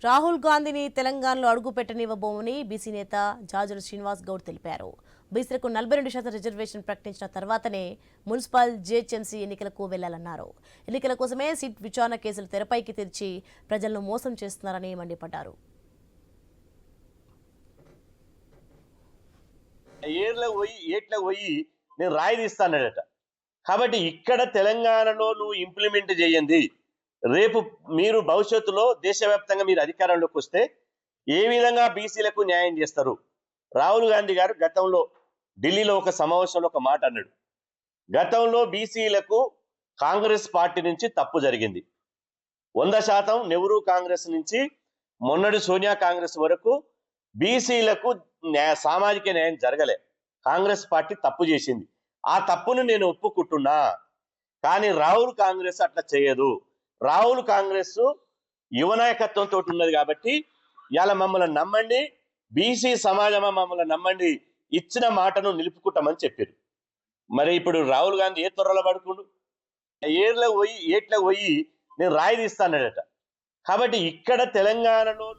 రాహుల్ గాంధీని తెలంగాణలో అడుగుపెట్టనివ్వబోమని బీసీ నేత జాజుల శ్రీనివాస్ గౌడ్ తెలిపారు. బీసీలకు 42% రిజర్వేషన్ ప్రకటించిన తర్వాతనే మున్సిపల్ జీహెచ్ఎంసీ ఎన్నికలకు వెళ్లాలన్నారు. ఎన్నికల కోసమే సిట్ విచారణ కేసులు తెరపైకి తెచ్చి ప్రజలను మోసం చేస్తున్నారని మండిపడ్డారు. నేను రాయి తీస్తానట. కాబట్టి ఇక్కడ తెలంగాణలో నువ్వు ఇంప్లిమెంట్ చేయండి. రేపు మీరు భవిష్యత్తులో దేశవ్యాప్తంగా మీరు అధికారంలోకి వస్తే ఏ విధంగా బీసీలకు న్యాయం చేస్తారు? రాహుల్ గాంధీ గారు గతంలో ఢిల్లీలో ఒక సమావేశంలో ఒక మాట అన్నాడు. గతంలో బీసీలకు కాంగ్రెస్ పార్టీ నుంచి తప్పు జరిగింది. 100% నెహ్రూ కాంగ్రెస్ నుంచి మొన్నటి సోనియా కాంగ్రెస్ వరకు బీసీలకు సామాజిక న్యాయం జరగలే. కాంగ్రెస్ పార్టీ తప్పు చేసింది. ఆ తప్పును నేను ఒప్పుకుంటున్నా. కానీ రాహుల్ కాంగ్రెస్ అట్లా చేయదు. రాహుల్ కాంగ్రెస్ యువ నాయకత్వంతో ఉన్నది కాబట్టి ఇవాళ మమ్మల్ని నమ్మండి, బీసీ సమాజమా మమ్మల్ని నమ్మండి, ఇచ్చిన మాటను నిలుపుకుంటామని చెప్పారు. మరి ఇప్పుడు రాహుల్ గాంధీ ఏ త్వరలో పడుకుండు? ఏట్లకు పోయి నేను రాయి తీస్తానట. కాబట్టి ఇక్కడ తెలంగాణలో